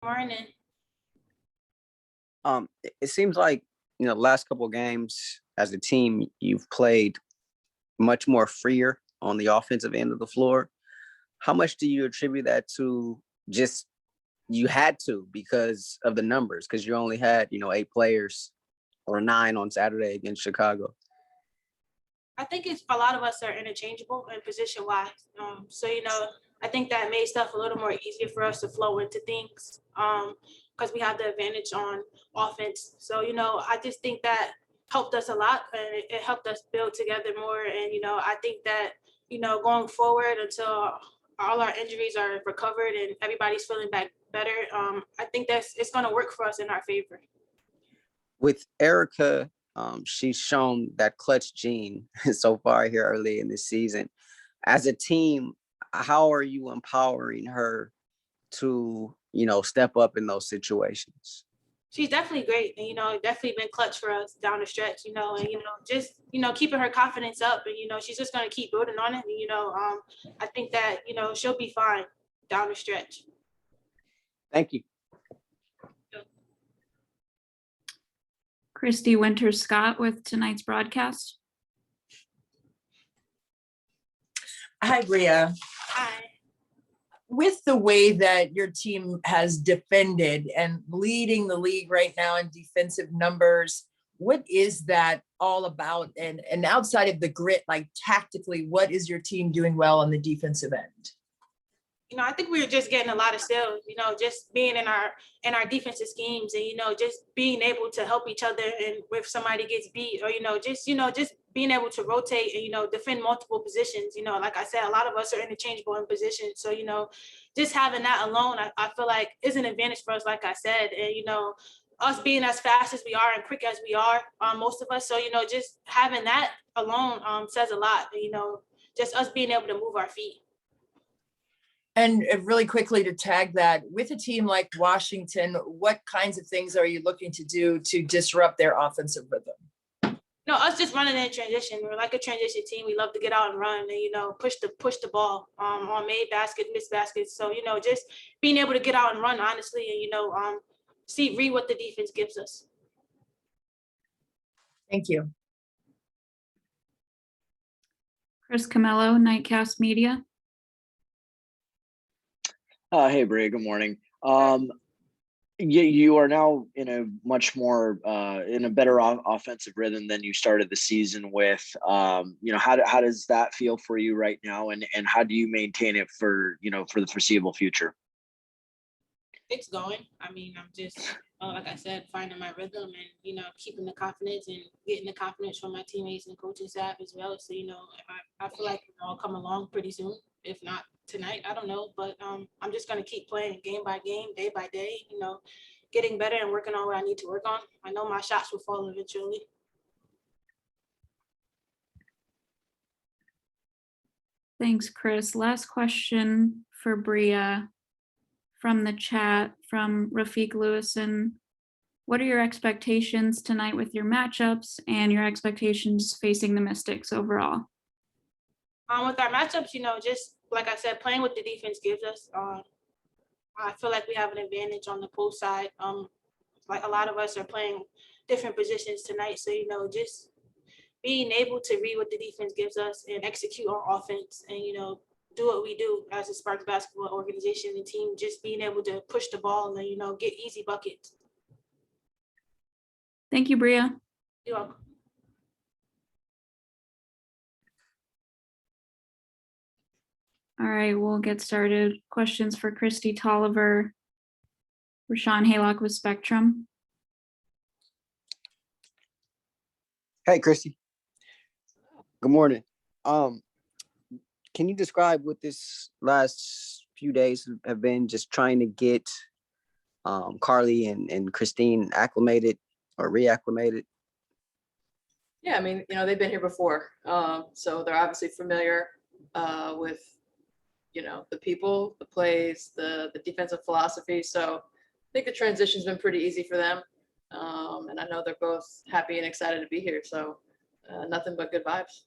Morning. It seems like, last couple of games as a team, you've played much more freer on the offensive end of the floor. How much do you attribute that to just you had to because of the numbers? Because you only had, 8 players or 9 on Saturday against Chicago. I think it's a lot of us are interchangeable in position wise. I think that made stuff a little more easier for us to flow into things because we had the advantage on offense. So, I just think that helped us a lot and it helped us build together more. And, I think that, going forward until all our injuries are recovered and everybody's feeling back better, I think it's going to work for us in our favor. With Erica, she's shown that clutch gene so far here early in this season. As a team, how are you empowering her to, step up in those situations? She's definitely great and definitely been clutch for us down the stretch, and just keeping her confidence up and she's just going to keep building on it and I think that she'll be fine down the stretch. Thank you. Kristi Winter-Scott with tonight's broadcast. Hi, Bria. Hi. With the way that your team has defended and leading the league right now in defensive numbers, what is that all about? And outside of the grit, like tactically, what is your team doing well on the defensive end? I think we were just getting a lot of steals, just being in our defensive schemes and, just being able to help each other and if somebody gets beat or, just being able to rotate and, defend multiple positions. Like I said, a lot of us are interchangeable in positions. So, just having that alone, I feel like is an advantage for us, like I said, and, us being as fast as we are and quick as we are, most of us. So, just having that alone says a lot, just us being able to move our feet. And really quickly to tag that, with a team like Washington, what kinds of things are you looking to do to disrupt their offensive rhythm? No, us just running in transition. We're like a transition team. We love to get out and run and, push the ball on made baskets, missed baskets. So, just being able to get out and run, honestly, and, read what the defense gives us. Thank you. Chris Camello, Nightcast Media. Hey, Bria, good morning. You are now in a much more in a better offensive rhythm than you started the season with. How does that feel for you right now, and how do you maintain it for the foreseeable future? It's going. I mean, I'm just like I said, finding my rhythm and keeping the confidence and getting the confidence from my teammates and coaching staff as well. So I feel like I'll come along pretty soon, if not tonight, I don't know, but I'm just going to keep playing game by game, day by day, getting better and working on what I need to work on. I know my shots will fall eventually. Thanks, Chris. Last question for Bria from the chat from Rafiq Lewison. What are your expectations tonight with your matchups and your expectations facing the Mystics overall? With our matchups, just like I said, playing what the defense gives us. I feel like we have an advantage on the post side. Like a lot of us are playing different positions tonight. So, just being able to read what the defense gives us and execute on offense and, do what we do as a Sparks basketball organization and team, just being able to push the ball and, get easy buckets. Thank you, Bria. You're welcome. All right, we'll get started. Questions for Kristi, Toliver, Rashawn Haylock with Spectrum. Hey, Kristi. Good morning. Can you describe what this last few days have been, just trying to get Carly and Christine acclimated or reacclimated? Yeah, I mean, they've been here before, so they're obviously familiar with the people, the plays, the defensive philosophy. So I think the transition's been pretty easy for them. And I know they're both happy and excited to be here. So nothing but good vibes.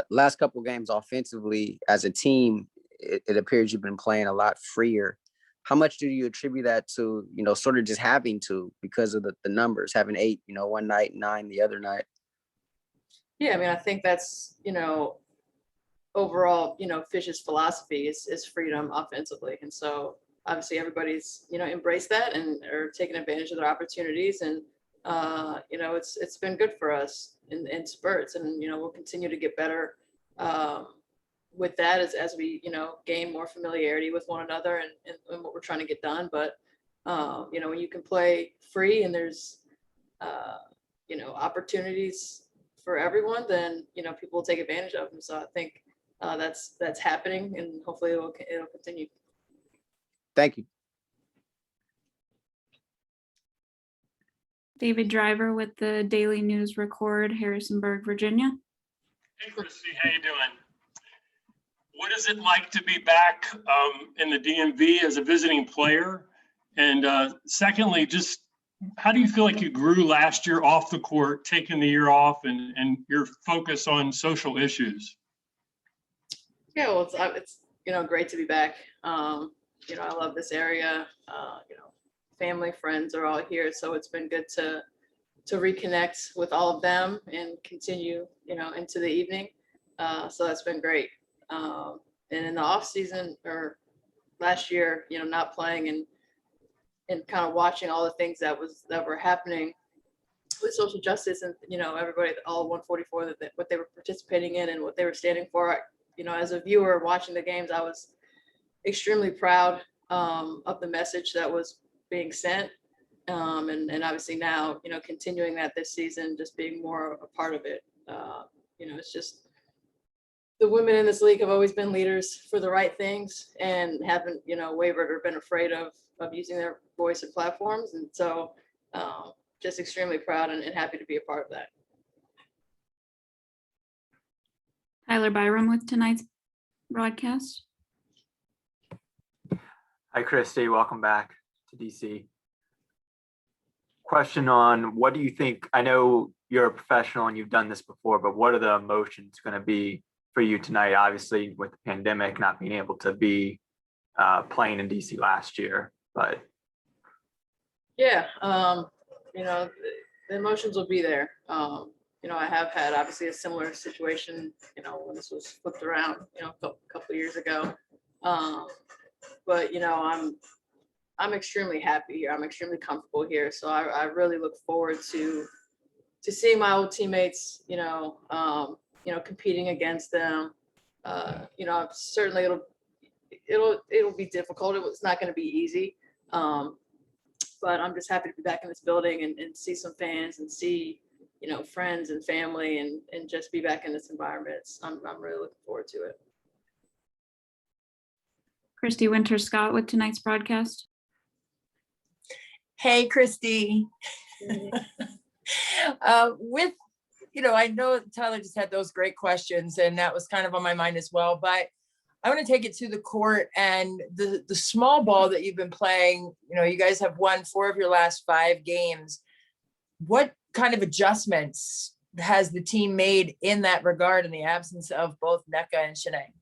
Last couple of games offensively as a team, it appears you've been playing a lot freer. how much do you attribute that to, sort of just having to, because of the numbers, having 8, one night, 9 the other night? Yeah, I mean, I think that's, overall, Fish's philosophy is freedom offensively. And so obviously everybody's, embraced that and are taking advantage of their opportunities. And, it's been good for us in spurts, and, we'll continue to get better with that as we, gain more familiarity with one another and what we're trying to get done. But, when you can play free and there's, opportunities for everyone, then, people will take advantage of them. So I think that's happening, and hopefully it'll continue. Thank you. David Driver with the Daily News Record, Harrisonburg, Virginia. Hey, Kristi, how you doing? What is it like to be back in the DMV as a visiting player? And secondly, just how do you feel like you grew last year off the court, taking the year off, and your focus on social issues? Yeah, well, it's great to be back. I love this area. Family, friends are all here, so it's been good to reconnect with all of them and continue, into the evening. So that's been great. And in the off season or last year, not playing and kind of watching all the things that were happening with social justice and, everybody, all 144, what they were participating in and what they were standing for. As a viewer watching the games, I was extremely proud of the message that was being sent. And obviously now, continuing that this season, just being more a part of it. It's just, the women in this league have always been leaders for the right things and haven't, wavered or been afraid of using their voice and platforms. And so just extremely proud and happy to be a part of that. Tyler Byram with tonight's broadcast. Hi, Kristi. Welcome back to DC. Question on, what do you think? I know you're a professional and you've done this before, but what are the emotions going to be for you tonight? Obviously, with the pandemic, not being able to be playing in DC last year, but yeah, the emotions will be there. I have had obviously a similar situation, when this was flipped around, a couple years ago. But I'm extremely happy here. I'm extremely comfortable here. So I really look forward to seeing my old teammates, competing against them. Certainly it'll be difficult. It's not going to be easy. But I'm just happy to be back in this building and see some fans and see, friends and family and just be back in this environment. I'm really looking forward to it. Kristi Winter-Scott with tonight's broadcast. Hey, Kristi. I know Tyler just had those great questions, and that was kind of on my mind as well, but I want to take it to the court and the small ball that you've been playing. You guys have won 4 of your last 5 games. What kind of adjustments has the team made in that regard in the absence of both Nneka and Shanae?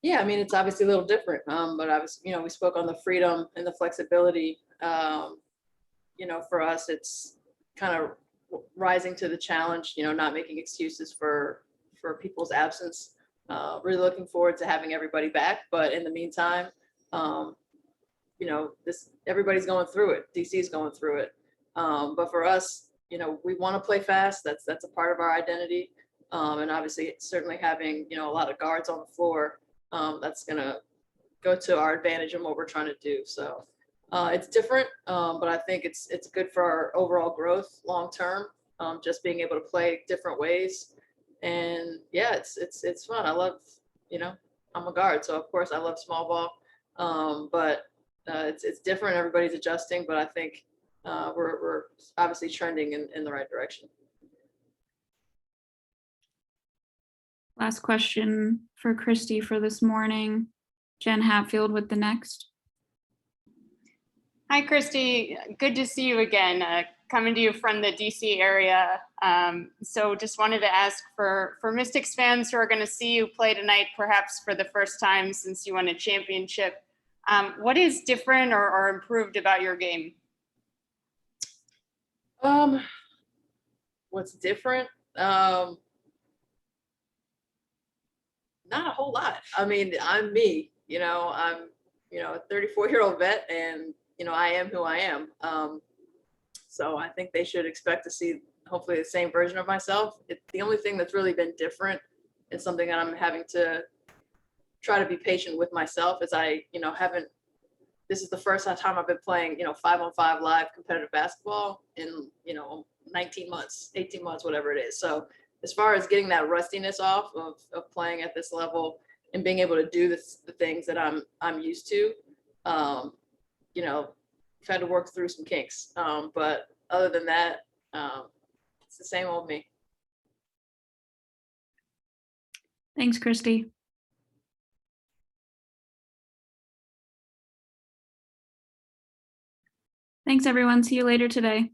Yeah, I mean, it's obviously a little different, but obviously, we spoke on the freedom and the flexibility. For us, it's kind of rising to the challenge, not making excuses for people's absence. Really looking forward to having everybody back, but in the meantime, everybody's going through it. DC is going through it. But for us, we want to play fast. That's a part of our identity. And obviously, certainly having, a lot of guards on the floor, that's going to go to our advantage in what we're trying to do. So it's different, but I think it's good for our overall growth long term, just being able to play different ways. And yeah, it's fun. I love, I'm a guard, so of course I love small ball, but it's different. Everybody's adjusting, but I think we're obviously trending in the right direction. Last question for Kristi for this morning. Jen Hatfield with the Next. Hi, Kristi. Good to see you again. Coming to you from the DC area. So just wanted to ask for Mystics fans who are going to see you play tonight, perhaps for the first time since you won a championship, What is different or improved about your game? What's different? Not a whole lot. I mean, I'm me, I'm, a 34-year-old vet, and, I am who I am. So I think they should expect to see hopefully the same version of myself. The only thing that's really been different and something that I'm having to try to be patient with myself is this is the first time I've been playing, 5-on-5 live competitive basketball in, 19 months, 18 months, whatever it is. So as far as getting that rustiness off of playing at this level and being able to do the things that I'm used to, I've had to work through some kinks. But other than that, it's the same old me. Thanks, Kristi. Thanks, everyone. See you later today.